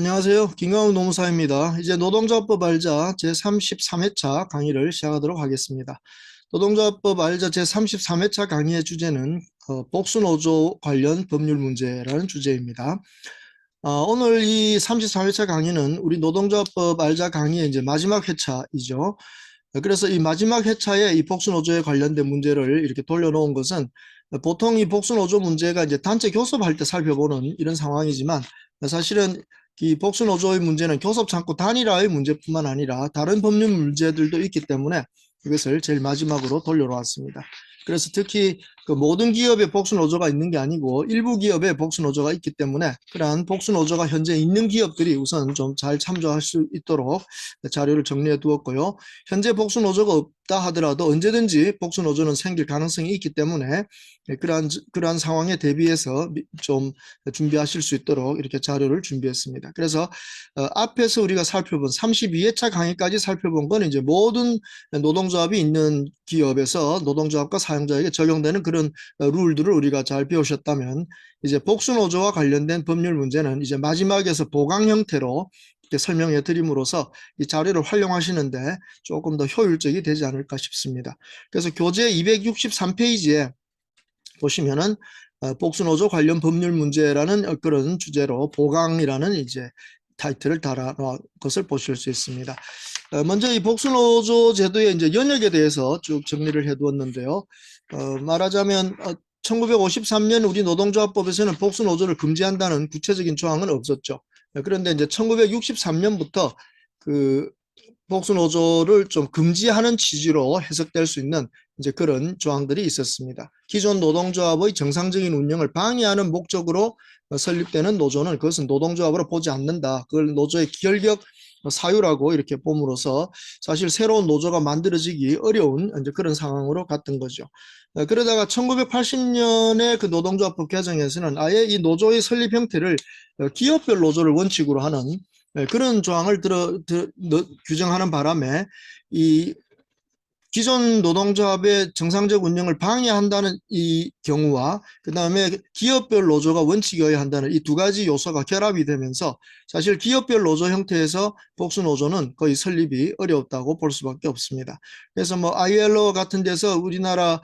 안녕하세요. 김광욱 노무사입니다. 이제 노동조합법 알자 제33회차 강의를 시작하도록 하겠습니다. 노동조합법 알자 제33회차 강의의 주제는 복수노조 관련 법률 문제라는 주제입니다. 오늘 이 33회차 강의는 우리 노동조합법 알자 강의의 이제 마지막 회차이죠. 그래서 이 마지막 회차에 이 복수노조에 관련된 문제를 이렇게 돌려놓은 것은 보통 이 복수노조 문제가 이제 단체 교섭할 때 살펴보는 이런 상황이지만 사실은 이 복수노조의 문제는 교섭 창구 단일화의 문제뿐만 아니라 다른 법률 문제들도 있기 때문에 이것을 제일 마지막으로 돌려놓았습니다. 그래서 특히 그 모든 기업에 복수노조가 있는 게 아니고 일부 기업에 복수노조가 있기 때문에 그러한 복수노조가 현재 있는 기업들이 우선 좀 잘 참조할 수 있도록 자료를 정리해 두었고요. 현재 복수노조가 없다 하더라도 언제든지 복수노조는 생길 가능성이 있기 때문에 그러한 상황에 대비해서 좀 준비하실 수 있도록 이렇게 자료를 준비했습니다. 그래서 앞에서 우리가 살펴본 32회차 강의까지 살펴본 건 이제 모든 노동조합이 있는 기업에서 노동조합과 사용자에게 적용되는 그런 룰들을 우리가 잘 배우셨다면 이제 복수노조와 관련된 법률 문제는 이제 마지막에서 보강 형태로 이렇게 설명해 드림으로써 이 자료를 활용하시는데 조금 더 효율적이 되지 않을까 싶습니다. 그래서 교재 263페이지에 보시면은 복수노조 관련 법률 문제라는 그런 주제로 보강이라는 이제 타이틀을 달아놓은 것을 보실 수 있습니다. 먼저 이 복수노조 제도의 이제 연역에 대해서 쭉 정리를 해두었는데요. 말하자면 1953년 우리 노동조합법에서는 복수노조를 금지한다는 구체적인 조항은 없었죠. 그런데 이제 1963년부터 그 복수노조를 좀 금지하는 취지로 해석될 수 있는 이제 그런 조항들이 있었습니다. 기존 노동조합의 정상적인 운영을 방해하는 목적으로 설립되는 노조는 그것은 노동조합으로 보지 않는다. 그걸 노조의 결격 사유라고 이렇게 봄으로써 사실 새로운 노조가 만들어지기 어려운 이제 그런 상황으로 갔던 거죠. 그러다가 1980년에 그 노동조합법 개정에서는 아예 이 노조의 설립 형태를 기업별 노조를 원칙으로 하는 그런 조항을 규정하는 바람에 이 기존 노동조합의 정상적 운영을 방해한다는 이 경우와 그 다음에 기업별 노조가 원칙이어야 한다는 이 두 가지 요소가 결합이 되면서 사실 기업별 노조 형태에서 복수노조는 거의 설립이 어려웠다고 볼 수밖에 없습니다. 그래서 뭐 ILO 같은 데서 우리나라의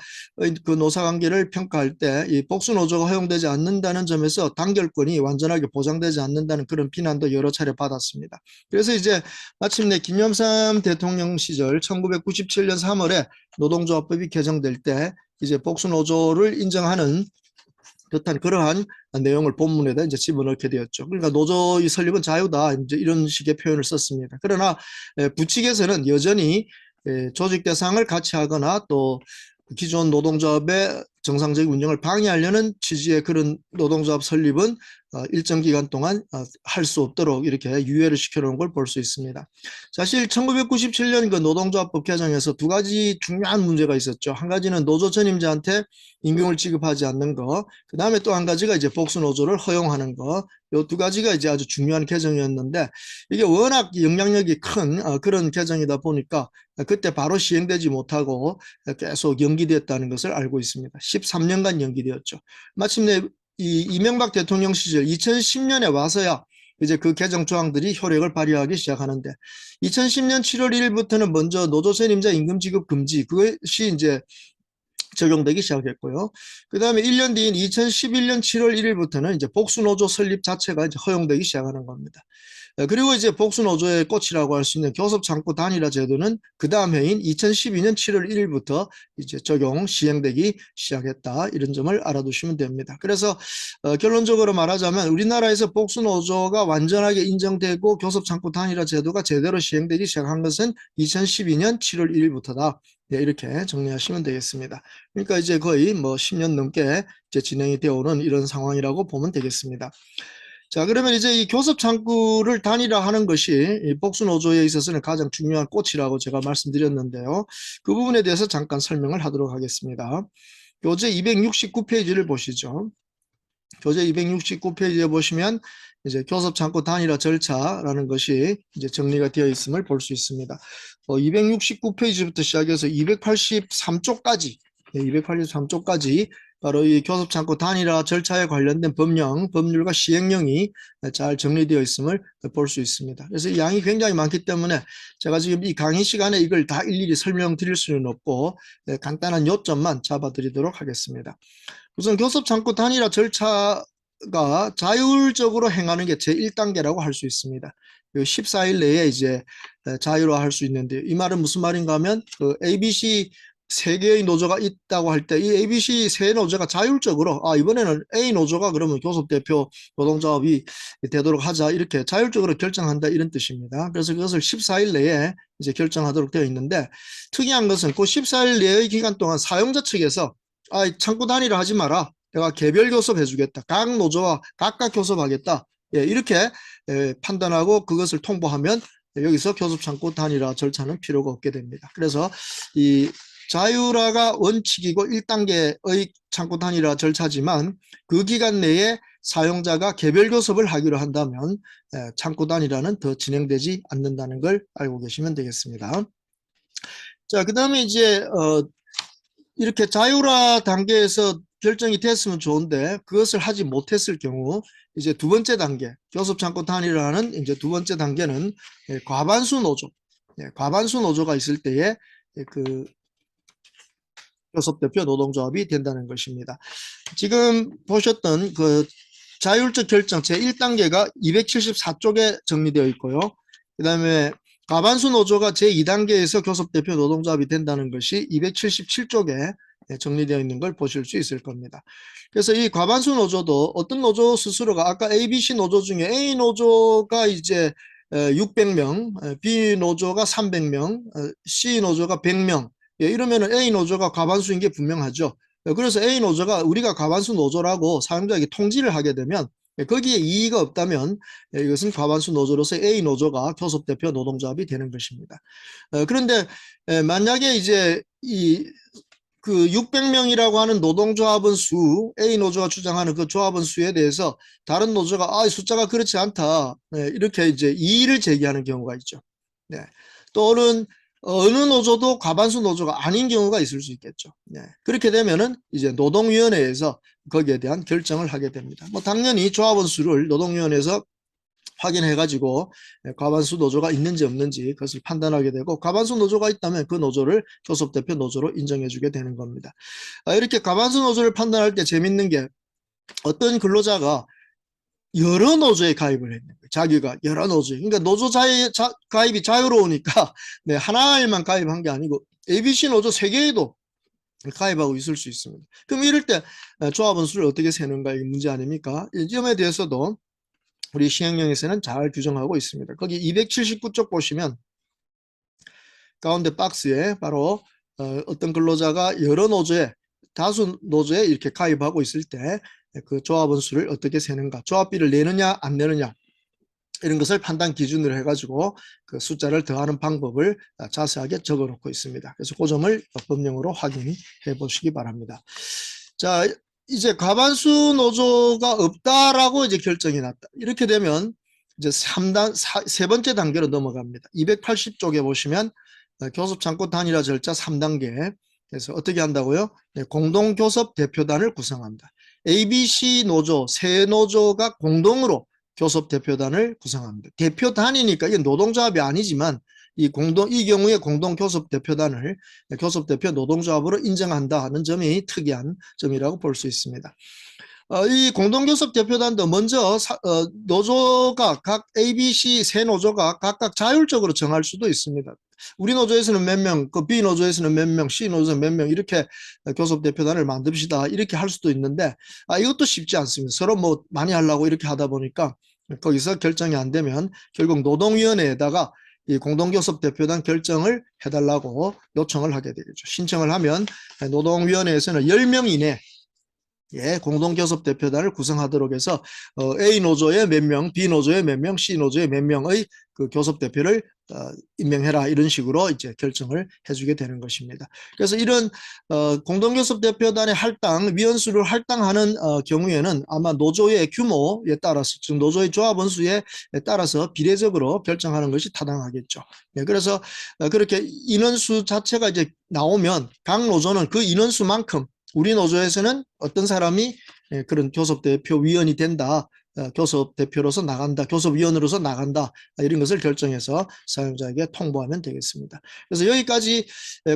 그 노사관계를 평가할 때 이 복수노조가 허용되지 않는다는 점에서 단결권이 완전하게 보장되지 않는다는 그런 비난도 여러 차례 받았습니다. 그래서 이제 마침내 김영삼 대통령 시절 1997년 3월에 노동조합법이 개정될 때 이제 복수노조를 인정하는 듯한 그러한 내용을 본문에다 이제 집어넣게 되었죠. 그러니까 노조의 설립은 자유다 이제 이런 식의 표현을 썼습니다. 그러나 부칙에서는 여전히 조직 대상을 같이 하거나 또 기존 노동조합의 정상적인 운영을 방해하려는 취지의 그런 노동조합 설립은 일정 기간 동안 할 수 없도록 이렇게 유예를 시켜놓은 걸 볼 수 있습니다. 사실 1997년 그 노동조합법 개정에서 두 가지 중요한 문제가 있었죠. 한 가지는 노조 전임자한테 임금을 지급하지 않는 거, 그 다음에 또 한 가지가 이제 복수노조를 허용하는 거, 이 두 가지가 이제 아주 중요한 개정이었는데 이게 워낙 영향력이 큰 그런 개정이다 보니까 그때 바로 시행되지 못하고 계속 연기됐다는 것을 알고 있습니다. 13년간 연기되었죠. 마침내 이 이명박 대통령 시절 2010년에 와서야 이제 그 개정 조항들이 효력을 발휘하기 시작하는데 2010년 7월 1일부터는 먼저 노조 전임자 임금 지급 금지 그것이 이제 적용되기 시작했고요. 그 다음에 1년 뒤인 2011년 7월 1일부터는 이제 복수노조 설립 자체가 이제 허용되기 시작하는 겁니다. 그리고 이제 복수노조의 꽃이라고 할 수 있는 교섭창구 단일화 제도는 그 다음 해인 2012년 7월 1일부터 이제 적용 시행되기 시작했다. 이런 점을 알아두시면 됩니다. 그래서 결론적으로 말하자면 우리나라에서 복수노조가 완전하게 인정되고 교섭창구 단일화 제도가 제대로 시행되기 시작한 것은 2012년 7월 1일부터다. 네, 이렇게 정리하시면 되겠습니다. 그러니까 이제 거의 뭐 10년 넘게 이제 진행이 되어 오는 이런 상황이라고 보면 되겠습니다. 자, 그러면 이제 이 교섭 창구를 단일화하는 것이 이 복수노조에 있어서는 가장 중요한 꽃이라고 제가 말씀드렸는데요. 그 부분에 대해서 잠깐 설명을 하도록 하겠습니다. 교재 269페이지를 보시죠. 교재 269페이지에 보시면 이제 교섭 창구 단일화 절차라는 것이 이제 정리가 되어 있음을 볼 수 있습니다. 269페이지부터 시작해서 283쪽까지 283쪽까지 바로 이 교섭창구 단일화 절차에 관련된 법령, 법률과 시행령이 잘 정리되어 있음을 볼 수 있습니다. 그래서 이 양이 굉장히 많기 때문에 제가 지금 이 강의 시간에 이걸 다 일일이 설명드릴 수는 없고 간단한 요점만 잡아드리도록 하겠습니다. 우선 교섭창구 단일화 절차가 자율적으로 행하는 게 제1단계라고 할 수 있습니다. 14일 내에 이제 자율화할 수 있는데, 이 말은 무슨 말인가 하면 그 ABC 세 개의 노조가 있다고 할 때 이 ABC 세 노조가 자율적으로 이번에는 A 노조가 그러면 교섭대표 노동조합이 되도록 하자, 이렇게 자율적으로 결정한다, 이런 뜻입니다. 그래서 그것을 14일 내에 이제 결정하도록 되어 있는데, 특이한 것은 그 14일 내의 기간 동안 사용자 측에서 창구 단일화 하지 마라, 내가 개별 교섭 해주겠다, 각 노조와 각각 교섭하겠다, 이렇게 판단하고 그것을 통보하면 여기서 교섭창구 단일화 절차는 필요가 없게 됩니다. 그래서 이 자율화가 원칙이고 1단계의 창구 단일화 절차지만 그 기간 내에 사용자가 개별 교섭을 하기로 한다면 창구 단일화는 더 진행되지 않는다는 걸 알고 계시면 되겠습니다. 자, 그 다음에 이제 이렇게 자율화 단계에서 결정이 됐으면 좋은데 그것을 하지 못했을 경우 이제 두 번째 단계, 교섭창구 단일화는 이제 두 번째 단계는 과반수 노조, 과반수 노조가 있을 때에 그 교섭대표 노동조합이 된다는 것입니다. 지금 보셨던 그 자율적 결정 제1단계가 274쪽에 정리되어 있고요. 그 다음에 과반수 노조가 제2단계에서 교섭대표 노동조합이 된다는 것이 277쪽에 정리되어 있는 걸 보실 수 있을 겁니다. 그래서 이 과반수 노조도 어떤 노조 스스로가 아까 ABC 노조 중에 A 노조가 이제 600명, B 노조가 300명, C 노조가 100명, 이러면은 A 노조가 과반수인 게 분명하죠. 그래서 A 노조가 우리가 과반수 노조라고 사용자에게 통지를 하게 되면 거기에 이의가 없다면 이것은 과반수 노조로서 A 노조가 교섭대표 노동조합이 되는 것입니다. 그런데 만약에 이제 그 600명이라고 하는 노동조합원 수, A 노조가 주장하는 그 조합원 수에 대해서 다른 노조가 숫자가 그렇지 않다, 이렇게 이제 이의를 제기하는 경우가 있죠. 네. 또는 어느 노조도 과반수 노조가 아닌 경우가 있을 수 있겠죠. 네. 그렇게 되면은 이제 노동위원회에서 거기에 대한 결정을 하게 됩니다. 뭐 당연히 조합원 수를 노동위원회에서 확인해가지고 과반수 노조가 있는지 없는지 그것을 판단하게 되고, 과반수 노조가 있다면 그 노조를 교섭대표 노조로 인정해주게 되는 겁니다. 이렇게 과반수 노조를 판단할 때 재밌는 게, 어떤 근로자가 여러 노조에 가입을 했는 거예요. 자기가 여러 노조에. 그러니까 노조 가입이 자유로우니까 하나에만 가입한 게 아니고 ABC 노조 3개에도 가입하고 있을 수 있습니다. 그럼 이럴 때 조합원 수를 어떻게 세는가, 이게 문제 아닙니까? 이 점에 대해서도 우리 시행령에서는 잘 규정하고 있습니다. 거기 279쪽 보시면 가운데 박스에 바로 어떤 근로자가 여러 노조에, 다수 노조에 이렇게 가입하고 있을 때 그 조합원 수를 어떻게 세는가, 조합비를 내느냐 안 내느냐, 이런 것을 판단 기준으로 해가지고 그 숫자를 더하는 방법을 자세하게 적어 놓고 있습니다. 그래서 그 점을 법령으로 확인해 보시기 바랍니다. 자, 이제 과반수 노조가 없다라고 이제 결정이 났다. 이렇게 되면 이제 세 번째 단계로 넘어갑니다. 280쪽에 보시면 교섭창구 단일화 절차 3단계. 그래서 어떻게 한다고요? 공동교섭 대표단을 구성한다. ABC 노조, 세 노조가 공동으로 교섭 대표단을 구성합니다. 대표단이니까 이게 노동조합이 아니지만 이 경우에 공동 교섭 대표단을 교섭 대표 노동조합으로 인정한다 하는 점이 특이한 점이라고 볼 수 있습니다. 이 공동교섭 대표단도 먼저 노조가 각 ABC 세 노조가 각각 자율적으로 정할 수도 있습니다. 우리 노조에서는 몇 명, 그 B 노조에서는 몇 명, C 노조에서는 몇 명, 이렇게 교섭 대표단을 만듭시다, 이렇게 할 수도 있는데 이것도 쉽지 않습니다. 서로 뭐 많이 하려고 이렇게 하다 보니까 거기서 결정이 안 되면 결국 노동위원회에다가 이 공동교섭 대표단 결정을 해달라고 요청을 하게 되겠죠. 신청을 하면 노동위원회에서는 10명 이내 공동교섭 대표단을 구성하도록 해서 A 노조의 몇 명, B 노조의 몇 명, C 노조의 몇 명의 그 교섭 대표를 임명해라, 이런 식으로 이제 결정을 해주게 되는 것입니다. 그래서 이런 공동교섭 대표단의 할당, 위원수를 할당하는 경우에는 아마 노조의 규모에 따라서, 즉 노조의 조합원 수에 따라서 비례적으로 결정하는 것이 타당하겠죠. 그래서 그렇게 인원수 자체가 이제 나오면 각 노조는 그 인원수만큼 우리 노조에서는 어떤 사람이 그런 교섭대표위원이 된다. 교섭대표로서 나간다. 교섭위원으로서 나간다. 이런 것을 결정해서 사용자에게 통보하면 되겠습니다. 그래서 여기까지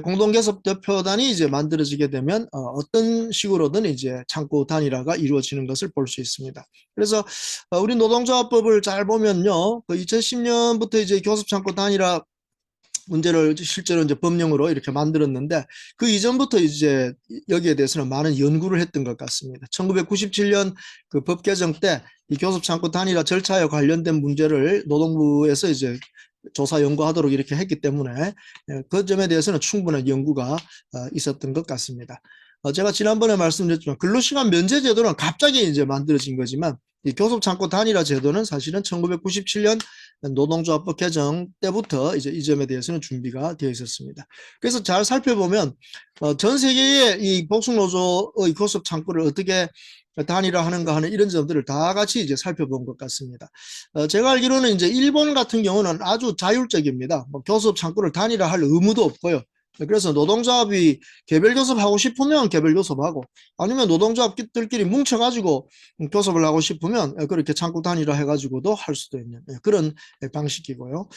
공동교섭대표단이 이제 만들어지게 되면 어떤 식으로든 이제 창구 단일화가 이루어지는 것을 볼 수 있습니다. 그래서 우리 노동조합법을 잘 보면요. 그 2010년부터 이제 교섭창구 단일화 문제를 실제로 이제 법령으로 이렇게 만들었는데 그 이전부터 이제 여기에 대해서는 많은 연구를 했던 것 같습니다. 1997년 그 법 개정 때 이 교섭창구 단일화 절차에 관련된 문제를 노동부에서 이제 조사 연구하도록 이렇게 했기 때문에 그 점에 대해서는 충분한 연구가 있었던 것 같습니다. 제가 지난번에 말씀드렸지만 근로시간 면제 제도는 갑자기 이제 만들어진 거지만 이 교섭창구 단일화 제도는 사실은 1997년 노동조합법 개정 때부터 이제 이 점에 대해서는 준비가 되어 있었습니다. 그래서 잘 살펴보면 전 세계의 이 복수노조의 교섭창구를 어떻게 단일화하는가 하는 이런 점들을 다 같이 이제 살펴본 것 같습니다. 제가 알기로는 이제 일본 같은 경우는 아주 자율적입니다. 뭐 교섭 창구를 단일화할 의무도 없고요. 그래서 노동조합이 개별 교섭하고 싶으면 개별 교섭하고 아니면 노동조합들끼리 뭉쳐가지고 교섭을 하고 싶으면 그렇게 창구 단일화 해가지고도 할 수도 있는 그런 방식이고요.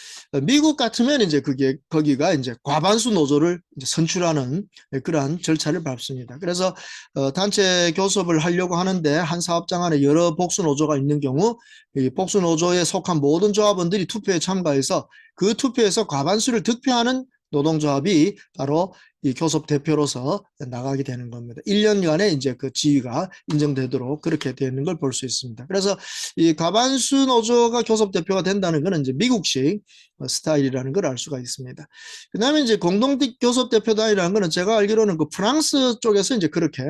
미국 같으면 이제 거기가 이제 과반수 노조를 이제 선출하는 그러한 절차를 밟습니다. 그래서 단체 교섭을 하려고 하는데 한 사업장 안에 여러 복수 노조가 있는 경우 이 복수 노조에 속한 모든 조합원들이 투표에 참가해서 그 투표에서 과반수를 득표하는 노동조합이 바로 이 교섭 대표로서 나가게 되는 겁니다. 1년간의 이제 그 지위가 인정되도록 그렇게 되는 걸 볼 수 있습니다. 그래서 이 과반수 노조가 교섭 대표가 된다는 것은 이제 미국식 스타일이라는 걸 알 수가 있습니다. 그 다음에 이제 공동 교섭 대표단이라는 것은 제가 알기로는 그 프랑스 쪽에서 이제 그렇게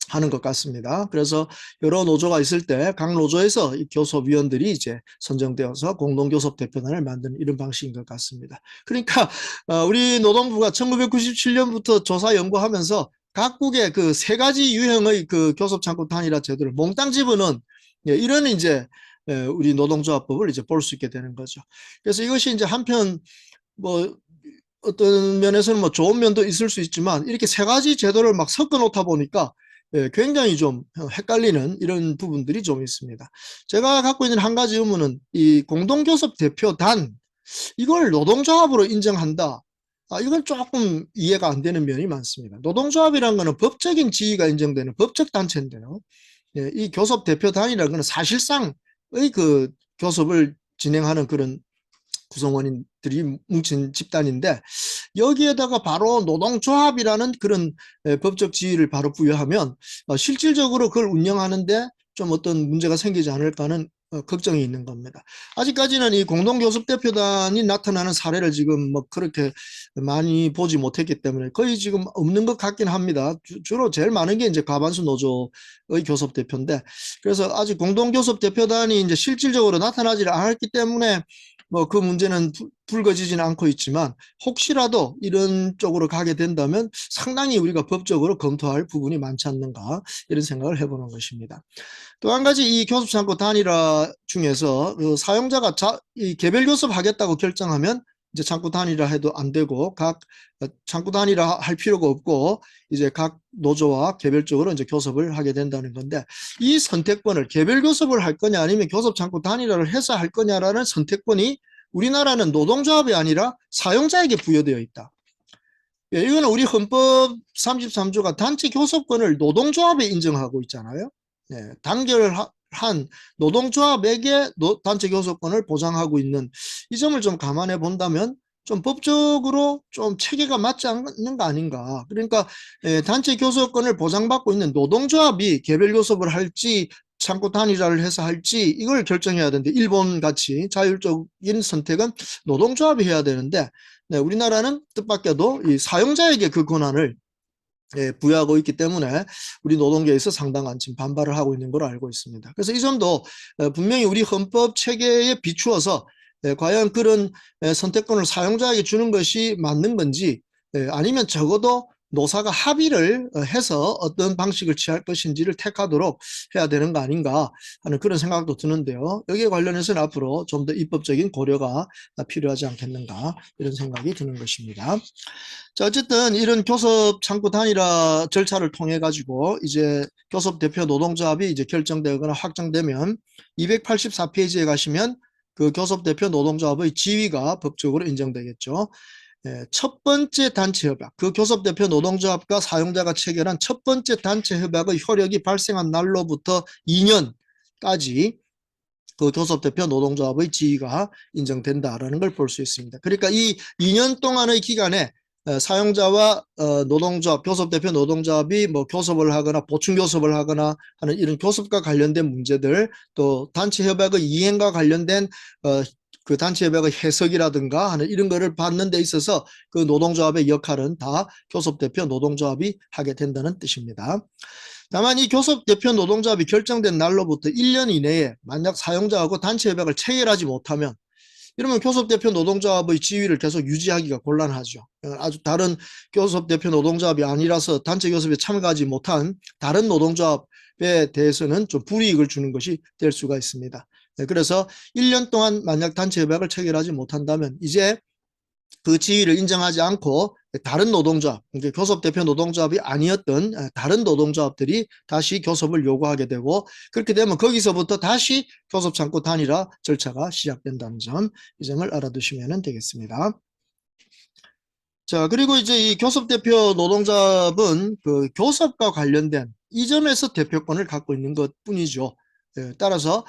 하는 것 같습니다. 그래서 여러 노조가 있을 때 각 노조에서 이 교섭위원들이 이제 선정되어서 공동교섭대표단을 만드는 이런 방식인 것 같습니다. 그러니까 우리 노동부가 1997년부터 조사 연구하면서 각국의 그 세 가지 유형의 그 교섭창구 단일화 제도를 몽땅 집어넣은 이런 이제 우리 노동조합법을 이제 볼 수 있게 되는 거죠. 그래서 이것이 이제 한편 뭐 어떤 면에서는 뭐 좋은 면도 있을 수 있지만 이렇게 세 가지 제도를 막 섞어 놓다 보니까 굉장히 좀 헷갈리는 이런 부분들이 좀 있습니다. 제가 갖고 있는 한 가지 의문은 이 공동교섭 대표단 이걸 노동조합으로 인정한다. 이건 조금 이해가 안 되는 면이 많습니다. 노동조합이라는 것은 법적인 지위가 인정되는 법적 단체인데요. 이 교섭 대표단이라는 것은 사실상의 그 교섭을 진행하는 그런 구성원들이 뭉친 집단인데 여기에다가 바로 노동조합이라는 그런 법적 지위를 바로 부여하면 실질적으로 그걸 운영하는데 좀 어떤 문제가 생기지 않을까 하는 걱정이 있는 겁니다. 아직까지는 이 공동교섭대표단이 나타나는 사례를 지금 뭐 그렇게 많이 보지 못했기 때문에 거의 지금 없는 것 같긴 합니다. 주로 제일 많은 게 이제 과반수 노조의 교섭대표인데 그래서 아직 공동교섭대표단이 이제 실질적으로 나타나지 않았기 때문에 뭐 그 문제는 불거지지는 않고 있지만 혹시라도 이런 쪽으로 가게 된다면 상당히 우리가 법적으로 검토할 부분이 많지 않는가 이런 생각을 해보는 것입니다. 또 한 가지 이 교섭창구 단일화 중에서 그 사용자가 이 개별 교섭하겠다고 결정하면 이제 창구 단일화 해도 안 되고 각 창구 단일화 할 필요가 없고 이제 각 노조와 개별적으로 이제 교섭을 하게 된다는 건데 이 선택권을 개별 교섭을 할 거냐 아니면 교섭 창구 단일화를 해서 할 거냐라는 선택권이 우리나라는 노동조합이 아니라 사용자에게 부여되어 있다. 이거는 우리 헌법 33조가 단체 교섭권을 노동조합에 인정하고 있잖아요. 단결한 노동조합에게 단체 교섭권을 보장하고 있는 이 점을 좀 감안해 본다면 좀 법적으로 좀 체계가 맞지 않는 거 아닌가. 그러니까 단체 교섭권을 보장받고 있는 노동조합이 개별 교섭을 할지 창구 단일화를 해서 할지 이걸 결정해야 되는데 일본 같이 자율적인 선택은 노동조합이 해야 되는데 우리나라는 뜻밖에도 이 사용자에게 그 권한을 부여하고 있기 때문에 우리 노동계에서 상당한 지금 반발을 하고 있는 걸로 알고 있습니다. 그래서 이 점도 분명히 우리 헌법 체계에 비추어서 과연 그런 선택권을 사용자에게 주는 것이 맞는 건지 아니면 적어도 노사가 합의를 해서 어떤 방식을 취할 것인지를 택하도록 해야 되는 거 아닌가 하는 그런 생각도 드는데요. 여기에 관련해서는 앞으로 좀 더 입법적인 고려가 필요하지 않겠는가 이런 생각이 드는 것입니다. 자, 어쨌든 이런 교섭 창구 단일화 절차를 통해 가지고 이제 교섭 대표 노동조합이 이제 결정되거나 확정되면 284페이지에 가시면 그 교섭 대표 노동조합의 지위가 법적으로 인정되겠죠. 첫 번째 단체 협약, 그 교섭 대표 노동조합과 사용자가 체결한 첫 번째 단체 협약의 효력이 발생한 날로부터 2년까지 그 교섭 대표 노동조합의 지위가 인정된다라는 걸 볼 수 있습니다. 그러니까 이 2년 동안의 기간에 사용자와 노동조합, 교섭 대표 노동조합이 뭐 교섭을 하거나 보충 교섭을 하거나 하는 이런 교섭과 관련된 문제들, 또 단체 협약의 이행과 관련된 그 단체 협약의 해석이라든가 하는 이런 거를 받는 데 있어서 그 노동조합의 역할은 다 교섭 대표 노동조합이 하게 된다는 뜻입니다. 다만 이 교섭 대표 노동조합이 결정된 날로부터 1년 이내에 만약 사용자하고 단체 협약을 체결하지 못하면 이러면 교섭 대표 노동조합의 지위를 계속 유지하기가 곤란하죠. 아주 다른 교섭 대표 노동조합이 아니라서 단체 교섭에 참가하지 못한 다른 노동조합에 대해서는 좀 불이익을 주는 것이 될 수가 있습니다. 그래서 1년 동안 만약 단체 협약을 체결하지 못한다면 이제 그 지위를 인정하지 않고 다른 노동조합, 교섭 대표 노동조합이 아니었던 다른 노동조합들이 다시 교섭을 요구하게 되고, 그렇게 되면 거기서부터 다시 교섭 창구 단일화 절차가 시작된다는 점, 이 점을 알아두시면 되겠습니다. 자, 그리고 이제 이 교섭 대표 노동조합은 그 교섭과 관련된 이 점에서 대표권을 갖고 있는 것 뿐이죠. 따라서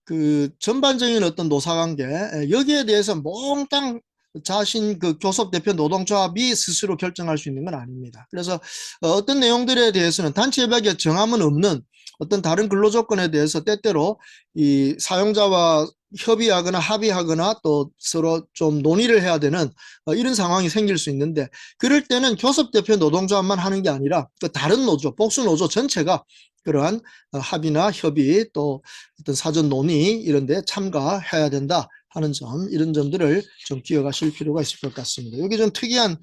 그 전반적인 어떤 노사관계, 여기에 대해서 몽땅 자신 그 교섭 대표 노동조합이 스스로 결정할 수 있는 건 아닙니다. 그래서 어떤 내용들에 대해서는 단체 협약에 정함은 없는 어떤 다른 근로조건에 대해서 때때로 이 사용자와 협의하거나 합의하거나 또 서로 좀 논의를 해야 되는 이런 상황이 생길 수 있는데, 그럴 때는 교섭 대표 노동조합만 하는 게 아니라 그 다른 노조, 복수 노조 전체가 그러한 합의나 협의 또 어떤 사전 논의 이런 데 참가해야 된다 하는 점, 이런 점들을 좀 기억하실 필요가 있을 것 같습니다. 여기 좀 특이한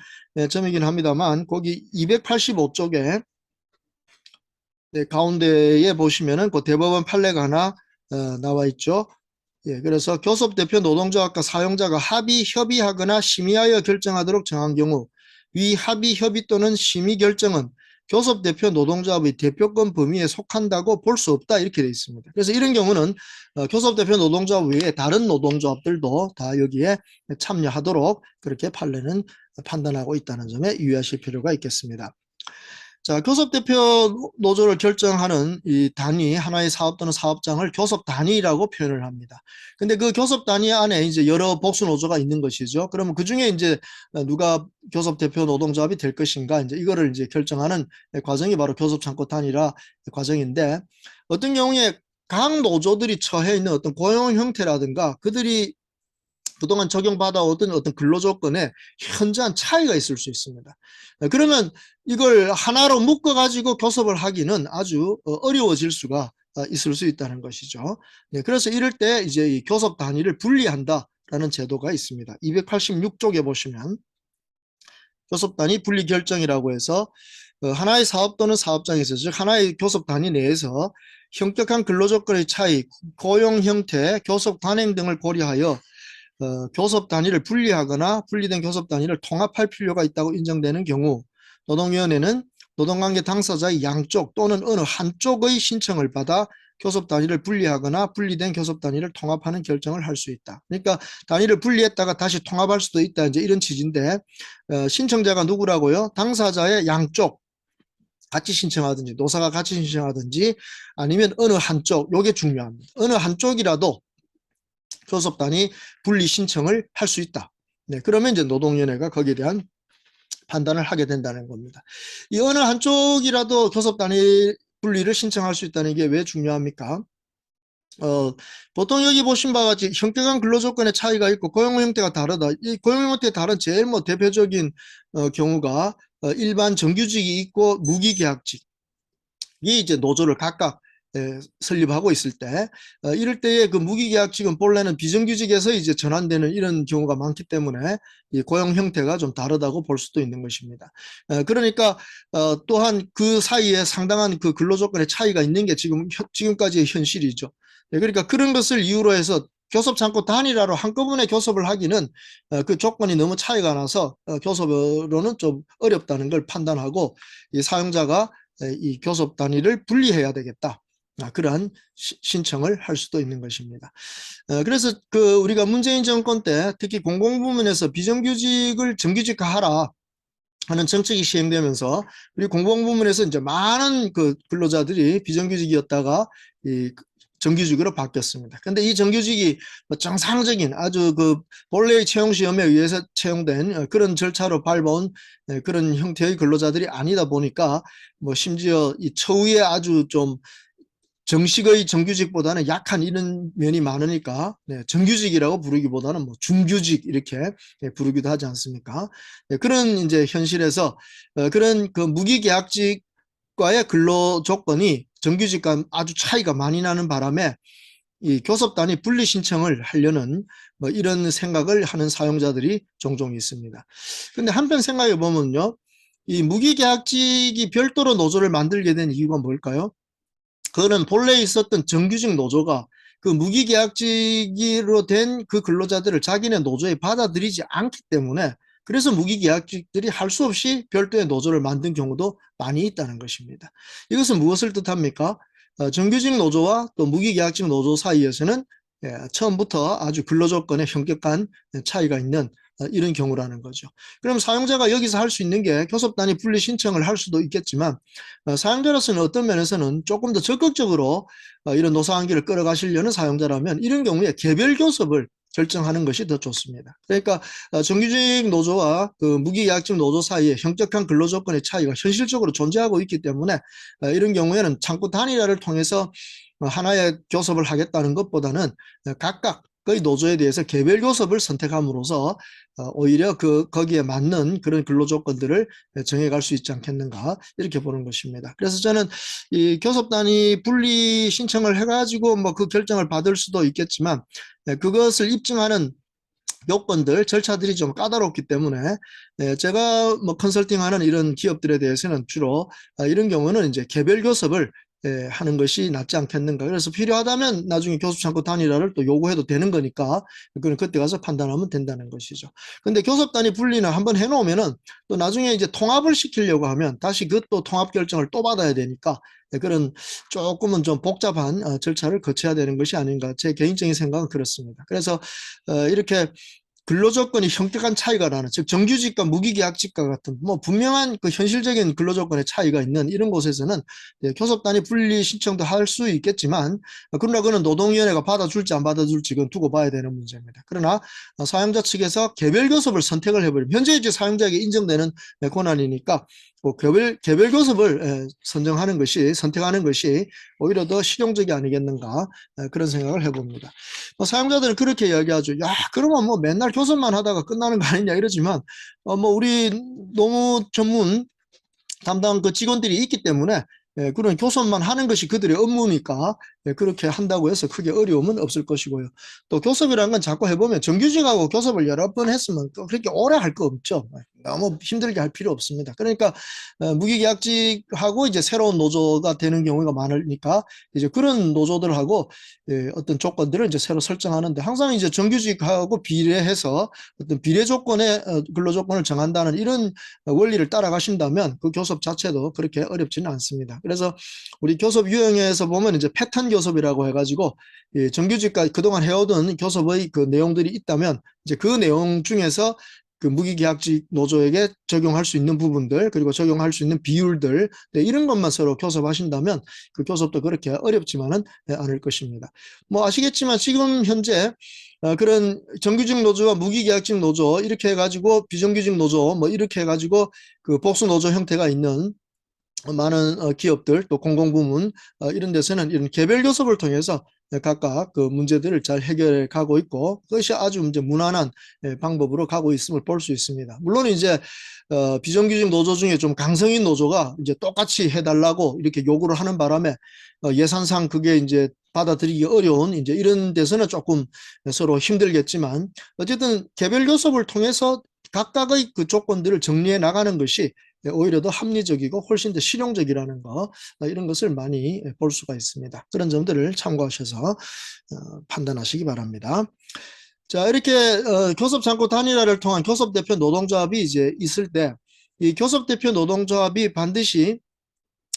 점이긴 합니다만 거기 285쪽에 가운데에 보시면은 그 대법원 판례가 하나 나와 있죠. 그래서 교섭 대표 노동조합과 사용자가 합의, 협의하거나 심의하여 결정하도록 정한 경우 위 합의, 협의 또는 심의 결정은 교섭 대표 노동조합의 대표권 범위에 속한다고 볼 수 없다 이렇게 되어 있습니다. 그래서 이런 경우는 교섭 대표 노동조합 외에 다른 노동조합들도 다 여기에 참여하도록 그렇게 판례는 판단하고 있다는 점에 유의하실 필요가 있겠습니다. 자, 교섭 대표 노조를 결정하는 이 단위, 하나의 사업 또는 사업장을 교섭 단위라고 표현을 합니다. 근데 그 교섭 단위 안에 이제 여러 복수 노조가 있는 것이죠. 그러면 그 중에 이제 누가 교섭 대표 노동조합이 될 것인가, 이제 이거를 이제 결정하는 과정이 바로 교섭 창구 단위라 과정인데, 어떤 경우에 각 노조들이 처해 있는 어떤 고용 형태라든가 그들이 그동안 적용받아오던 어떤 근로조건에 현저한 차이가 있을 수 있습니다. 그러면 이걸 하나로 묶어가지고 교섭을 하기는 아주 어려워질 수가 있을 수 있다는 것이죠. 그래서 이럴 때 이제 이 교섭 단위를 분리한다라는 제도가 있습니다. 286쪽에 보시면 교섭 단위 분리 결정이라고 해서 하나의 사업 또는 사업장에서, 즉 하나의 교섭 단위 내에서 현격한 근로조건의 차이, 고용 형태, 교섭 관행 등을 고려하여 교섭 단위를 분리하거나 분리된 교섭 단위를 통합할 필요가 있다고 인정되는 경우 노동위원회는 노동관계 당사자의 양쪽 또는 어느 한쪽의 신청을 받아 교섭 단위를 분리하거나 분리된 교섭 단위를 통합하는 결정을 할 수 있다. 그러니까 단위를 분리했다가 다시 통합할 수도 있다, 이제 이런 취지인데, 신청자가 누구라고요? 당사자의 양쪽 같이 신청하든지 노사가 같이 신청하든지 아니면 어느 한쪽, 요게 중요합니다. 어느 한쪽이라도 교섭 단위 분리 신청을 할 수 있다. 그러면 이제 노동위원회가 거기에 대한 판단을 하게 된다는 겁니다. 이 어느 한쪽이라도 교섭 단위 분리를 신청할 수 있다는 게 왜 중요합니까? 보통 여기 보신 바와 같이 형격한 근로조건의 차이가 있고 고용 형태가 다르다. 이 고용 형태가 다른 제일 대표적인 경우가 일반 정규직이 있고 무기계약직, 이 이제 노조를 각각 설립하고 있을 때 이럴 때에 그 무기계약직은 본래는 비정규직에서 이제 전환되는 이런 경우가 많기 때문에 이 고용 형태가 좀 다르다고 볼 수도 있는 것입니다. 그러니까 또한 그 사이에 상당한 그 근로조건의 차이가 있는 게 지금까지의 현실이죠. 그러니까 그런 것을 이유로 해서 교섭 창구 단일화로 한꺼번에 교섭을 하기는 그 조건이 너무 차이가 나서 교섭으로는 좀 어렵다는 걸 판단하고 이 사용자가 이 교섭 단위를 분리해야 되겠다. 그러한 신청을 할 수도 있는 것입니다. 그래서 그 우리가 문재인 정권 때 특히 공공부문에서 비정규직을 정규직화하라 하는 정책이 시행되면서 우리 공공부문에서 이제 많은 그 근로자들이 비정규직이었다가 이 정규직으로 바뀌었습니다. 근데 이 정규직이 뭐 정상적인 아주 그 본래의 채용 시험에 의해서 채용된 그런 절차로 밟아온 그런 형태의 근로자들이 아니다 보니까 뭐 심지어 이 처우에 아주 좀 정식의 정규직보다는 약한 이런 면이 많으니까 정규직이라고 부르기보다는 뭐 중규직 이렇게 부르기도 하지 않습니까? 그런 이제 현실에서 그런 그 무기계약직과의 근로 조건이 정규직과 아주 차이가 많이 나는 바람에 이 교섭단위 분리 신청을 하려는 뭐 이런 생각을 하는 사용자들이 종종 있습니다. 근데 한편 생각해 보면요, 이 무기계약직이 별도로 노조를 만들게 된 이유가 뭘까요? 그거는 본래 있었던 정규직 노조가 그 무기계약직으로 된 그 근로자들을 자기네 노조에 받아들이지 않기 때문에 그래서 무기계약직들이 할 수 없이 별도의 노조를 만든 경우도 많이 있다는 것입니다. 이것은 무엇을 뜻합니까? 정규직 노조와 또 무기계약직 노조 사이에서는 처음부터 아주 근로조건에 현격한 차이가 있는 이런 경우라는 거죠. 그럼 사용자가 여기서 할 수 있는 게 교섭단위 분리 신청을 할 수도 있겠지만 사용자로서는 어떤 면에서는 조금 더 적극적으로 이런 노사관계를 끌어가시려는 사용자라면 이런 경우에 개별 교섭을 결정하는 것이 더 좋습니다. 그러니까 정규직 노조와 그 무기계약직 노조 사이에 현격한 근로조건의 차이가 현실적으로 존재하고 있기 때문에 이런 경우에는 창구 단일화를 통해서 하나의 교섭을 하겠다는 것보다는 각각 그 노조에 대해서 개별 교섭을 선택함으로써 오히려 거기에 맞는 그런 근로 조건들을 정해갈 수 있지 않겠는가 이렇게 보는 것입니다. 그래서 저는 이 교섭단위 분리 신청을 해가지고 뭐 그 결정을 받을 수도 있겠지만 그것을 입증하는 요건들, 절차들이 좀 까다롭기 때문에 제가 뭐 컨설팅하는 이런 기업들에 대해서는 주로 이런 경우는 이제 개별 교섭을 하는 것이 낫지 않겠는가. 그래서 필요하다면 나중에 교섭창구 단일화를 또 요구해도 되는 거니까 그건 그때 가서 판단하면 된다는 것이죠. 근데 교섭단위 분리는 한번 해놓으면은 또 나중에 이제 통합을 시키려고 하면 다시 그것도 통합 결정을 또 받아야 되니까 그런 조금은 좀 복잡한 절차를 거쳐야 되는 것이 아닌가. 제 개인적인 생각은 그렇습니다. 그래서 이렇게 근로조건이 현격한 차이가 나는, 즉 정규직과 무기계약직과 같은 뭐 분명한 그 현실적인 근로조건의 차이가 있는 이런 곳에서는 교섭단위 분리 신청도 할 수 있겠지만 그러나 그는 노동위원회가 받아줄지 안 받아줄지 그건 두고 봐야 되는 문제입니다. 그러나 사용자 측에서 개별 교섭을 선택을 해버리면 현재 이제 사용자에게 인정되는 권한이니까 개별 교섭을 선택하는 것이 오히려 더 실용적이 아니겠는가 그런 생각을 해봅니다. 사용자들은 그렇게 이야기하죠. 야, 그러면 뭐 맨날 교섭만 하다가 끝나는 거 아니냐 이러지만 뭐 우리 노무 전문 담당 그 직원들이 있기 때문에 그런 교섭만 하는 것이 그들의 업무니까 그렇게 한다고 해서 크게 어려움은 없을 것이고요. 또 교섭이라는 건 자꾸 해보면 정규직하고 교섭을 여러 번 했으면 또 그렇게 오래 할 거 없죠. 너무 힘들게 할 필요 없습니다. 그러니까 무기계약직하고 이제 새로운 노조가 되는 경우가 많으니까 이제 그런 노조들하고 어떤 조건들을 이제 새로 설정하는데 항상 이제 정규직하고 비례해서 어떤 비례 조건의 근로 조건을 정한다는 이런 원리를 따라가신다면 그 교섭 자체도 그렇게 어렵지는 않습니다. 그래서 우리 교섭 유형에서 보면 이제 패턴 교섭이라고 해가지고 정규직과 그동안 해오던 교섭의 그 내용들이 있다면 이제 그 내용 중에서 그 무기계약직 노조에게 적용할 수 있는 부분들 그리고 적용할 수 있는 비율들 이런 것만 서로 교섭하신다면 그 교섭도 그렇게 어렵지만은 않을 것입니다. 뭐 아시겠지만 지금 현재 그런 정규직 노조와 무기계약직 노조 이렇게 해가지고 비정규직 노조 뭐 이렇게 해가지고 그 복수 노조 형태가 있는 많은 기업들 또 공공부문 이런 데서는 이런 개별 교섭을 통해서 각각 그 문제들을 잘 해결해 가고 있고 그것이 아주 이제 무난한 방법으로 가고 있음을 볼 수 있습니다. 물론 이제 비정규직 노조 중에 좀 강성인 노조가 이제 똑같이 해달라고 이렇게 요구를 하는 바람에 예산상 그게 이제 받아들이기 어려운 이제 이런 데서는 조금 서로 힘들겠지만 어쨌든 개별 교섭을 통해서 각각의 그 조건들을 정리해 나가는 것이 오히려 더 합리적이고 훨씬 더 실용적이라는 거 이런 것을 많이 볼 수가 있습니다. 그런 점들을 참고하셔서 판단하시기 바랍니다. 자, 이렇게 교섭창구 단일화를 통한 교섭대표 노동조합이 이제 있을 때 이 교섭대표 노동조합이 반드시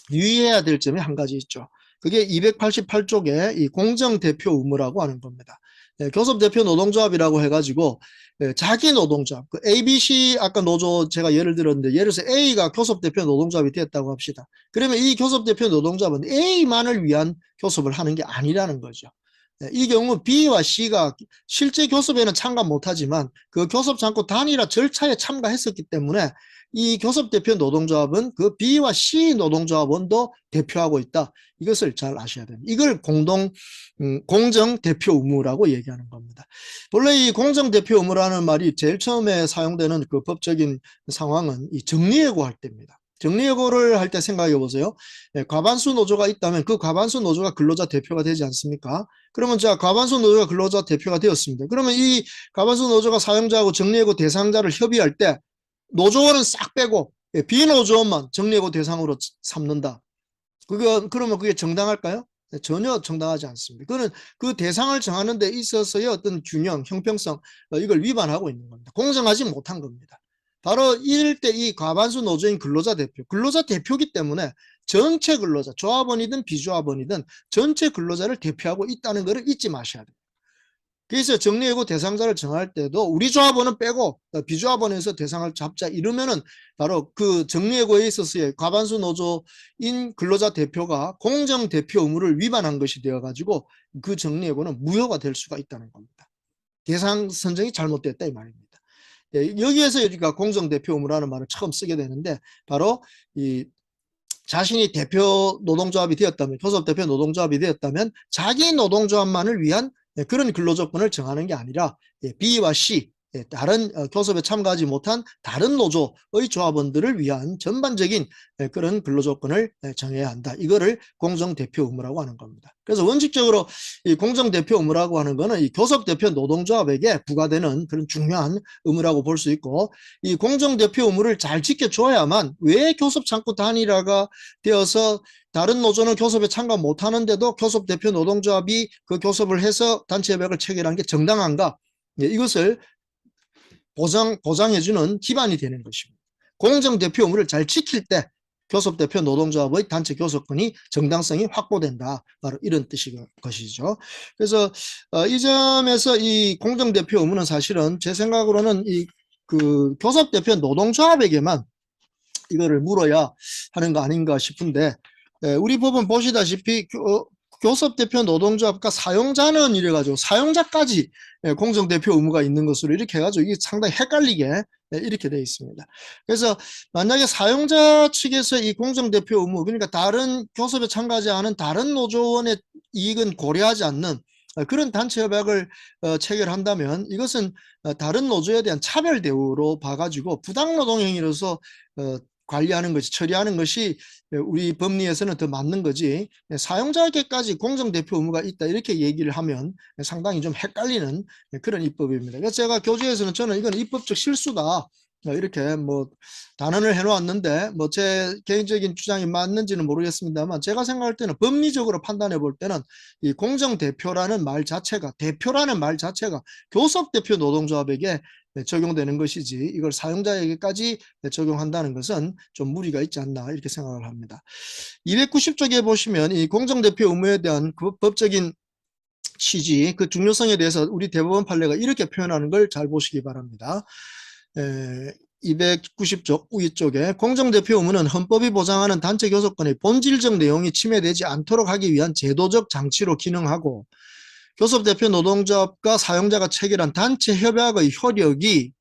유의해야 될 점이 한 가지 있죠. 그게 288쪽에 이 공정대표 의무라고 하는 겁니다. 교섭대표 노동조합이라고 해가지고 자기 노동조합, 그 ABC 아까 노조 제가 예를 들었는데 예를 들어서 A가 교섭대표 노동조합이 됐다고 합시다. 그러면 이 교섭대표 노동조합은 A만을 위한 교섭을 하는 게 아니라는 거죠. 이 경우 B와 C가 실제 교섭에는 참가 못하지만 그 교섭창구 단일화 절차에 참가했었기 때문에 이 교섭대표 노동조합은 그 B와 C 노동조합원도 대표하고 있다. 이것을 잘 아셔야 됩니다. 이걸 공정대표 의무라고 얘기하는 겁니다. 원래 이 공정대표 의무라는 말이 제일 처음에 사용되는 그 법적인 상황은 이 정리해고할 때입니다. 정리해고를 할 때 생각해 보세요. 과반수 노조가 있다면 그 과반수 노조가 근로자 대표가 되지 않습니까? 그러면 자 과반수 노조가 근로자 대표가 되었습니다. 그러면 이 과반수 노조가 사용자하고 정리해고 대상자를 협의할 때 노조원은 싹 빼고 비노조원만 정리해고 대상으로 삼는다. 그러면 그게 정당할까요? 전혀 정당하지 않습니다. 그거는 그 대상을 정하는 데 있어서의 어떤 균형, 형평성 이걸 위반하고 있는 겁니다. 공정하지 못한 겁니다. 바로 이럴 때 이 과반수 노조인 근로자 대표이기 때문에 전체 근로자, 조합원이든 비조합원이든 전체 근로자를 대표하고 있다는 것을 잊지 마셔야 돼요. 그래서 정리해고 대상자를 정할 때도 우리 조합원은 빼고 비조합원에서 대상을 잡자 이러면은 바로 그 정리해고에 있어서의 과반수 노조인 근로자 대표가 공정대표 의무를 위반한 것이 되어가지고 그 정리해고는 무효가 될 수가 있다는 겁니다. 대상 선정이 잘못됐다 이 말입니다. 여기에서 우리가 공정대표 의무라는 말을 처음 쓰게 되는데 바로 이 자신이 대표 노동조합이 되었다면 교섭대표 노동조합이 되었다면 자기 노동조합만을 위한 그런 근로조건을 정하는 게 아니라 B와 C 다른 교섭에 참가하지 못한 다른 노조의 조합원들을 위한 전반적인 그런 근로조건을 정해야 한다. 이거를 공정대표 의무라고 하는 겁니다. 그래서 원칙적으로 이 공정대표 의무라고 하는 거는 이 교섭대표 노동조합에게 부과되는 그런 중요한 의무라고 볼 수 있고 이 공정대표 의무를 잘 지켜줘야만 왜 교섭창구 단일화가 되어서 다른 노조는 교섭에 참가 못하는데도 교섭대표 노동조합이 그 교섭을 해서 단체 협약을 체결한 게 정당한가? 이것을 보장해주는 기반이 되는 것입니다. 공정대표 의무를 잘 지킬 때 교섭대표 노동조합의 단체 교섭권이 정당성이 확보된다. 바로 이런 뜻인 것이죠. 그래서 이 점에서 이 공정대표 의무는 사실은 제 생각으로는 이 그 교섭대표 노동조합에게만 이거를 물어야 하는 거 아닌가 싶은데 우리 법은 보시다시피 교섭대표 노동조합과 사용자는 이래가지고 사용자까지 공정대표 의무가 있는 것으로 이렇게 해가지고 이게 상당히 헷갈리게 이렇게 되어 있습니다. 그래서 만약에 사용자 측에서 이 공정대표 의무 그러니까 다른 교섭에 참가하지 않은 다른 노조원의 이익은 고려하지 않는 그런 단체 협약을 체결한다면 이것은 다른 노조에 대한 차별 대우로 봐가지고 부당노동 행위로서 관리하는 것이 처리하는 것이 우리 법리에서는 더 맞는 거지 사용자에게까지 공정대표 의무가 있다 이렇게 얘기를 하면 상당히 좀 헷갈리는 그런 입법입니다. 그래서 제가 교재에서는 저는 이건 입법적 실수다 이렇게 뭐 단언을 해놓았는데 뭐 제 개인적인 주장이 맞는지는 모르겠습니다만 제가 생각할 때는 법리적으로 판단해 볼 때는 이 공정대표라는 말 자체가 대표라는 말 자체가 교섭대표 노동조합에게 적용되는 것이지 이걸 사용자에게까지 적용한다는 것은 좀 무리가 있지 않나 이렇게 생각을 합니다. 290쪽에 보시면 이 공정대표 의무에 대한 그 법적인 취지, 그 중요성에 대해서 우리 대법원 판례가 이렇게 표현하는 걸 잘 보시기 바랍니다. 290쪽 위쪽에 공정대표 의무는 헌법이 보장하는 단체 교섭권의 본질적 내용이 침해되지 않도록 하기 위한 제도적 장치로 기능하고 교섭대표 노동조합과 사용자가 체결한 단체 협약의 효력이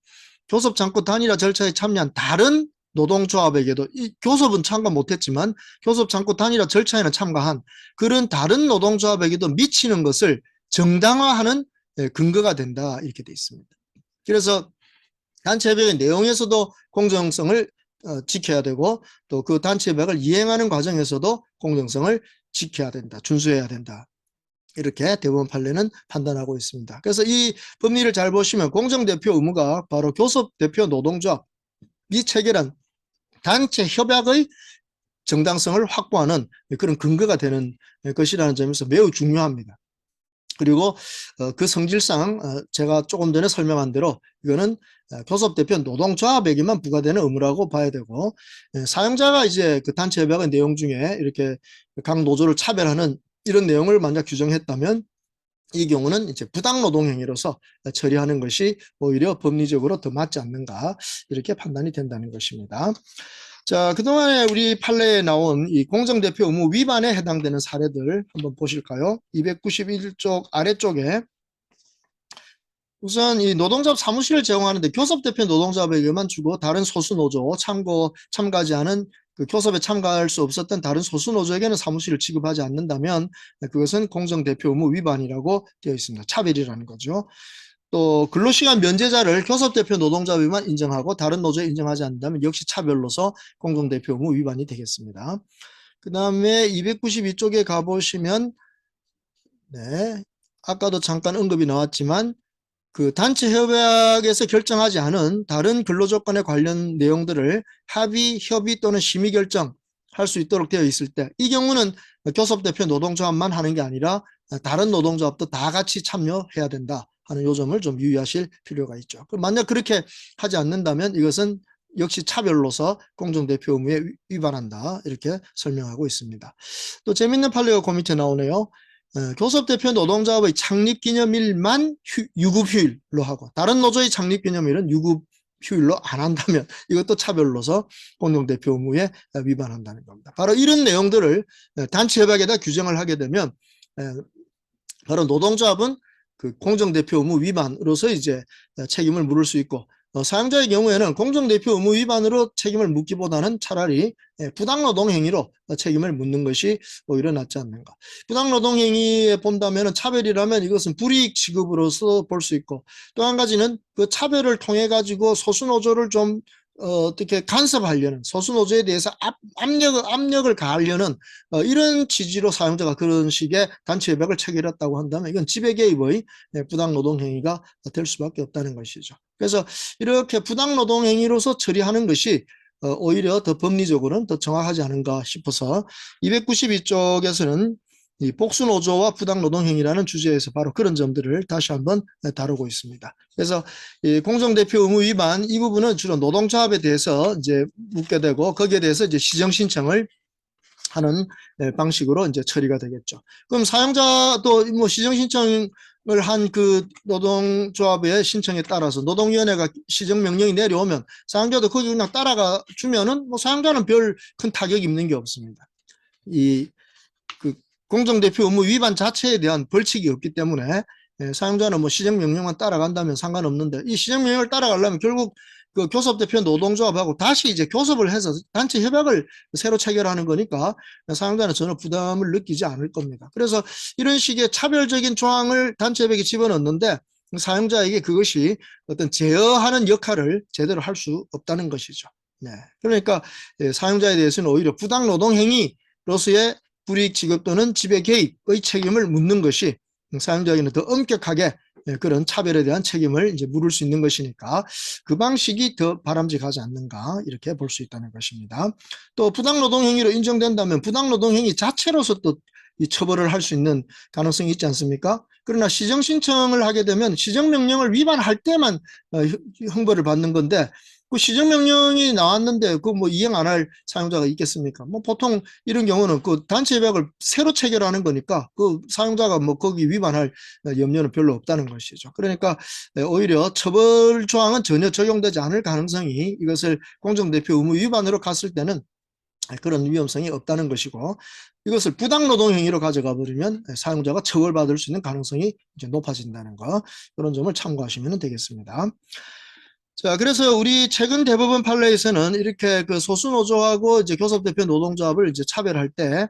교섭창구 단일화 절차에 참여한 다른 노동조합에게도 이 교섭은 참가 못했지만 교섭 창구 단일화 절차에는 참가한 그런 다른 노동조합에게도 미치는 것을 정당화하는 근거가 된다 이렇게 돼 있습니다. 그래서 단체협약의 내용에서도 공정성을 지켜야 되고 또 그 단체협약을 이행하는 과정에서도 공정성을 지켜야 된다. 준수해야 된다. 이렇게 대법원 판례는 판단하고 있습니다. 그래서 이 법리를 잘 보시면 공정대표 의무가 바로 교섭대표 노동조합이 체결한 단체 협약의 정당성을 확보하는 그런 근거가 되는 것이라는 점에서 매우 중요합니다. 그리고 그 성질상 제가 조금 전에 설명한 대로 이거는 교섭대표 노동조합에게만 부과되는 의무라고 봐야 되고 사용자가 이제 그 단체 협약의 내용 중에 이렇게 각 노조를 차별하는 이런 내용을 만약 규정했다면 이 경우는 이제 부당노동행위로서 처리하는 것이 오히려 법리적으로 더 맞지 않는가 이렇게 판단이 된다는 것입니다. 자, 그동안에 우리 판례에 나온 이 공정대표 의무 위반에 해당되는 사례들 한번 보실까요? 291쪽 아래쪽에 우선 이 노동조합 사무실을 제공하는데 교섭대표 노동조합에게만 주고 다른 소수노조 참가하지 않은 그 교섭에 참가할 수 없었던 다른 소수노조에게는 사무실을 지급하지 않는다면 그것은 공정대표 의무 위반이라고 되어 있습니다. 차별이라는 거죠. 또 근로시간 면제자를 교섭대표 노동조합에만 인정하고 다른 노조에 인정하지 않는다면 역시 차별로서 공정대표 의무 위반이 되겠습니다. 그 다음에 292쪽에 가보시면 네, 아까도 잠깐 언급이 나왔지만 그 단체 협약에서 결정하지 않은 다른 근로조건에 관련 내용들을 합의, 협의 또는 심의 결정할 수 있도록 되어 있을 때 이 경우는 교섭대표 노동조합만 하는 게 아니라 다른 노동조합도 다 같이 참여해야 된다 하는 요점을 좀 유의하실 필요가 있죠. 만약 그렇게 하지 않는다면 이것은 역시 차별로서 공정대표 의무에 위반한다 이렇게 설명하고 있습니다. 또 재밌는 판례가 그 밑에 나오네요. 교섭대표 노동조합의 창립기념일만 유급휴일로 하고 다른 노조의 창립기념일은 유급휴일로 안 한다면 이것도 차별로서 공정대표 의무에 위반한다는 겁니다. 바로 이런 내용들을 단체협약에다 규정을 하게 되면 바로 노동조합은 그 공정대표 의무 위반으로서 이제 책임을 물을 수 있고 사용자의 경우에는 공정대표 의무 위반으로 책임을 묻기보다는 차라리 부당노동행위로 책임을 묻는 것이 오히려 낫지 않는가. 부당노동행위에 본다면 차별이라면 이것은 불이익 취급으로서 볼 수 있고 또 한 가지는 그 차별을 통해 가지고 소수노조를 좀 어떻게 간섭하려는 소수노조에 대해서 압력을 가하려는 이런 취지로 사용자가 그런 식의 단체 협약을 체결했다고 한다면 이건 지배 개입의 부당노동 행위가 될 수밖에 없다는 것이죠. 그래서 이렇게 부당노동 행위로서 처리하는 것이 오히려 더 법리적으로는 더 정확하지 않은가 싶어서 292쪽에서는 이 복수노조와 부당노동행위라는 주제에서 바로 그런 점들을 다시 한번 다루고 있습니다. 그래서 이 공정대표 의무 위반 이 부분은 주로 노동조합에 대해서 이제 묻게 되고 거기에 대해서 이제 시정 신청을 하는 방식으로 이제 처리가 되겠죠. 그럼 사용자도 뭐 시정 신청을 한 그 노동조합의 신청에 따라서 노동위원회가 시정 명령이 내려오면 사용자도 거기 그냥 따라가 주면은 뭐 사용자는 별 큰 타격이 있는 게 없습니다. 이 그 공정대표 의무 위반 자체에 대한 벌칙이 없기 때문에 사용자는 뭐 시정명령만 따라간다면 상관없는데 이 시정명령을 따라가려면 결국 그 교섭대표 노동조합하고 다시 이제 교섭을 해서 단체 협약을 새로 체결하는 거니까 사용자는 전혀 부담을 느끼지 않을 겁니다. 그래서 이런 식의 차별적인 조항을 단체 협약에 집어넣는데 사용자에게 그것이 어떤 제어하는 역할을 제대로 할 수 없다는 것이죠. 네. 그러니까 사용자에 대해서는 오히려 부당노동행위로서의 불이익 지급 또는 지배 개입의 책임을 묻는 것이 사용자에게는 더 엄격하게 그런 차별에 대한 책임을 이제 물을 수 있는 것이니까 그 방식이 더 바람직하지 않는가 이렇게 볼 수 있다는 것입니다. 또 부당노동행위로 인정된다면 부당노동행위 자체로서 또 이 처벌을 할 수 있는 가능성이 있지 않습니까? 그러나 시정 신청을 하게 되면 시정명령을 위반할 때만 형벌을 받는 건데 그 시정명령이 나왔는데 그 뭐 이행 안 할 사용자가 있겠습니까? 뭐 보통 이런 경우는 그 단체 협약을 새로 체결하는 거니까 그 사용자가 뭐 거기 위반할 염려는 별로 없다는 것이죠. 그러니까 오히려 처벌 조항은 전혀 적용되지 않을 가능성이 이것을 공정대표 의무 위반으로 갔을 때는 그런 위험성이 없다는 것이고 이것을 부당노동 행위로 가져가 버리면 사용자가 처벌받을 수 있는 가능성이 이제 높아진다는 거 이런 점을 참고하시면 되겠습니다. 자, 그래서 우리 최근 대법원 판례에서는 이렇게 그 소수노조하고 이제 교섭대표 노동조합을 이제 차별할 때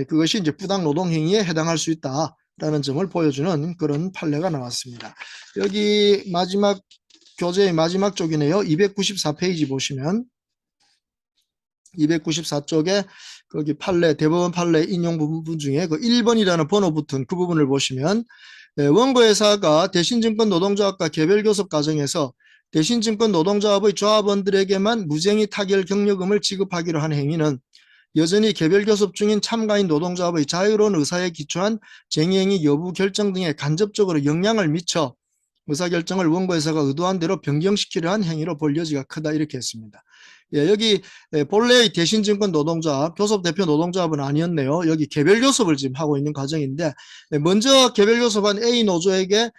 그것이 이제 부당 노동행위에 해당할 수 있다라는 점을 보여주는 그런 판례가 나왔습니다. 여기 마지막 교재의 마지막 쪽이네요. 294페이지 보시면 294쪽에 거기 판례, 대법원 판례 인용 부분 중에 그 1번이라는 번호 붙은 그 부분을 보시면 원고회사가 대신증권 노동조합과 개별교섭 과정에서 대신증권 노동조합의 조합원들에게만 무쟁의 타결 경력금을 지급하기로 한 행위는 여전히 개별교섭 중인 참가인 노동조합의 자유로운 의사에 기초한 쟁의행위 여부 결정 등에 간접적으로 영향을 미쳐 의사결정을 원고회사가 의도한 대로 변경시키려 한 행위로 볼 여지가 크다 이렇게 했습니다. 예, 여기 본래의 대신증권 노동조합, 교섭대표 노동조합은 아니었네요. 여기 개별교섭을 지금 하고 있는 과정인데 먼저 개별교섭한 A 노조에게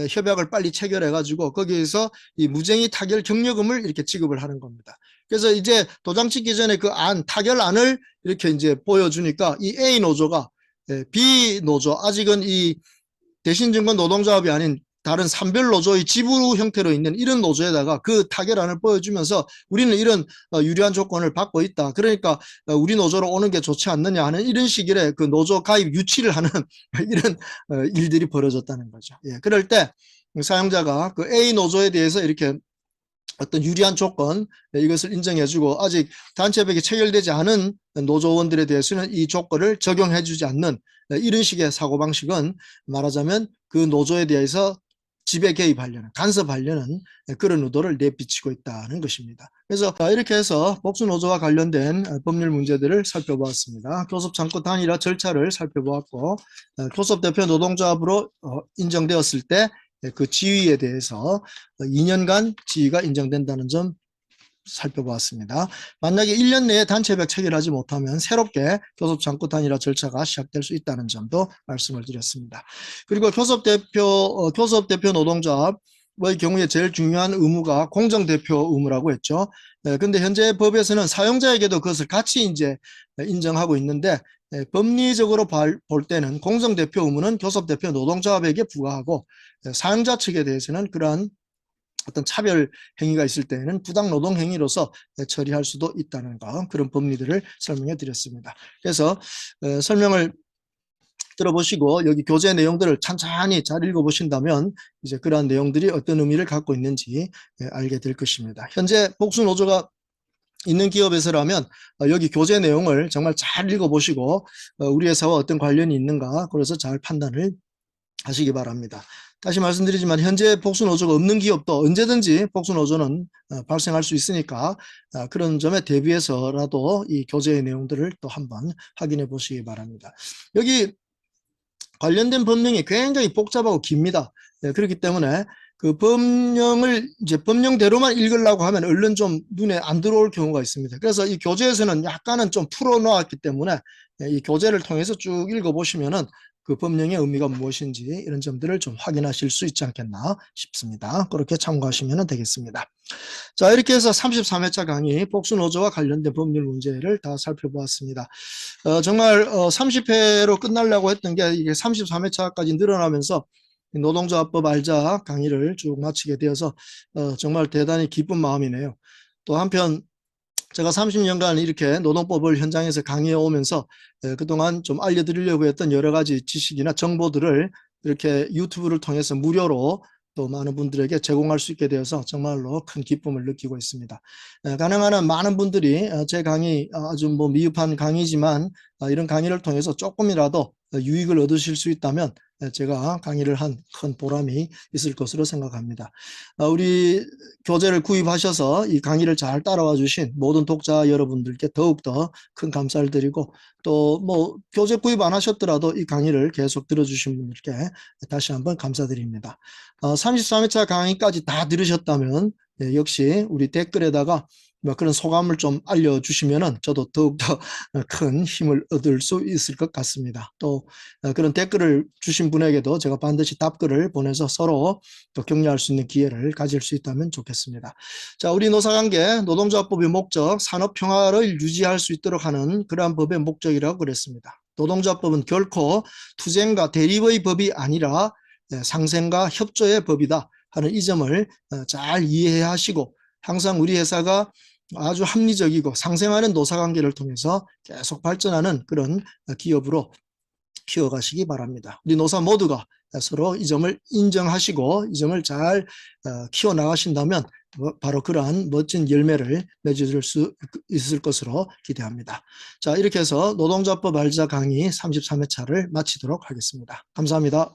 협약을 빨리 체결해가지고 거기에서 이 무쟁의 타결 경력금을 이렇게 지급을 하는 겁니다. 그래서 이제 도장 찍기 전에 그 타결안을 이렇게 이제 보여주니까 이 A 노조가 B 노조, 아직은 이 대신증권 노동조합이 아닌 다른 산별 노조의 지부 형태로 있는 이런 노조에다가 그 타결안을 보여주면서 우리는 이런 유리한 조건을 받고 있다. 그러니까 우리 노조로 오는 게 좋지 않느냐 하는 이런 식의 그 노조 가입 유치를 하는 이런 일들이 벌어졌다는 거죠. 예, 그럴 때 사용자가 그 A 노조에 대해서 이렇게 어떤 유리한 조건 이것을 인정해주고 아직 단체백이 체결되지 않은 노조원들에 대해서는 이 조건을 적용해주지 않는 이런 식의 사고방식은 말하자면 그 노조에 대해서 지배 개입하려는 간섭하려는 그런 의도를 내비치고 있다는 것입니다. 그래서 이렇게 해서 복수노조와 관련된 법률 문제들을 살펴보았습니다. 교섭창구 단일화 절차를 살펴보았고 교섭대표 노동조합으로 인정되었을 때 그 지위에 대해서 2년간 지위가 인정된다는 점 살펴보았습니다. 만약에 1년 내에 단체협약 체결하지 못하면 새롭게 교섭창구 단일화 절차가 시작될 수 있다는 점도 말씀을 드렸습니다. 그리고 교섭대표 노동조합의 경우에 제일 중요한 의무가 공정대표 의무라고 했죠. 근데 현재 법에서는 사용자에게도 그것을 같이 이제 인정하고 있는데 법리적으로 볼 때는 공정대표 의무는 교섭대표 노동조합에게 부과하고 사용자 측에 대해서는 그러한 어떤 차별 행위가 있을 때에는 부당 노동 행위로서 처리할 수도 있다는 거, 그런 법리들을 설명해 드렸습니다. 그래서 설명을 들어보시고 여기 교재 내용들을 찬찬히 잘 읽어보신다면 이제 그러한 내용들이 어떤 의미를 갖고 있는지 알게 될 것입니다. 현재 복수노조가 있는 기업에서라면 여기 교재 내용을 정말 잘 읽어보시고 우리 회사와 어떤 관련이 있는가, 그래서 잘 판단을 하시기 바랍니다. 다시 말씀드리지만 현재 복수노조가 없는 기업도 언제든지 복수노조는 발생할 수 있으니까 그런 점에 대비해서라도 이 교재의 내용들을 또 한번 확인해 보시기 바랍니다. 여기 관련된 법령이 굉장히 복잡하고 깁니다. 그렇기 때문에 그 법령을 이제 법령대로만 읽으려고 하면 얼른 좀 눈에 안 들어올 경우가 있습니다. 그래서 이 교재에서는 약간은 좀 풀어 놓았기 때문에 이 교재를 통해서 쭉 읽어보시면은 그 법령의 의미가 무엇인지 이런 점들을 좀 확인하실 수 있지 않겠나 싶습니다. 그렇게 참고하시면 되겠습니다. 자, 이렇게 해서 33회차 강의 복수노조와 관련된 법률 문제를 다 살펴보았습니다. 정말 30회로 끝나려고 했던 게 이게 33회차까지 늘어나면서 노동조합법 알자 강의를 쭉 마치게 되어서 정말 대단히 기쁜 마음이네요. 또 한편 제가 30년간 이렇게 노동법을 현장에서 강의해 오면서 그동안 좀 알려드리려고 했던 여러 가지 지식이나 정보들을 이렇게 유튜브를 통해서 무료로 또 많은 분들에게 제공할 수 있게 되어서 정말로 큰 기쁨을 느끼고 있습니다. 가능한 한 많은 분들이 제 강의 아주 뭐 미흡한 강의지만 이런 강의를 통해서 조금이라도 유익을 얻으실 수 있다면 제가 강의를 한 큰 보람이 있을 것으로 생각합니다. 우리 교재를 구입하셔서 이 강의를 잘 따라와 주신 모든 독자 여러분들께 더욱더 큰 감사를 드리고 또 뭐 교재 구입 안 하셨더라도 이 강의를 계속 들어주신 분들께 다시 한번 감사드립니다. 33회차 강의까지 다 들으셨다면 역시 우리 댓글에다가 뭐 그런 소감을 좀 알려주시면은 저도 더욱더 큰 힘을 얻을 수 있을 것 같습니다. 또 그런 댓글을 주신 분에게도 제가 반드시 답글을 보내서 서로 또 격려할 수 있는 기회를 가질 수 있다면 좋겠습니다. 자, 우리 노사관계 노동조합법의 목적, 산업평화를 유지할 수 있도록 하는 그러한 법의 목적이라고 그랬습니다. 노동조합법은 결코 투쟁과 대립의 법이 아니라 상생과 협조의 법이다 하는 이 점을 잘 이해하시고 항상 우리 회사가 아주 합리적이고 상생하는 노사관계를 통해서 계속 발전하는 그런 기업으로 키워가시기 바랍니다. 우리 노사 모두가 서로 이 점을 인정하시고 이 점을 잘 키워나가신다면 바로 그러한 멋진 열매를 맺을 수 있을 것으로 기대합니다. 자, 이렇게 해서 노동자법 알자 강의 33회차를 마치도록 하겠습니다. 감사합니다.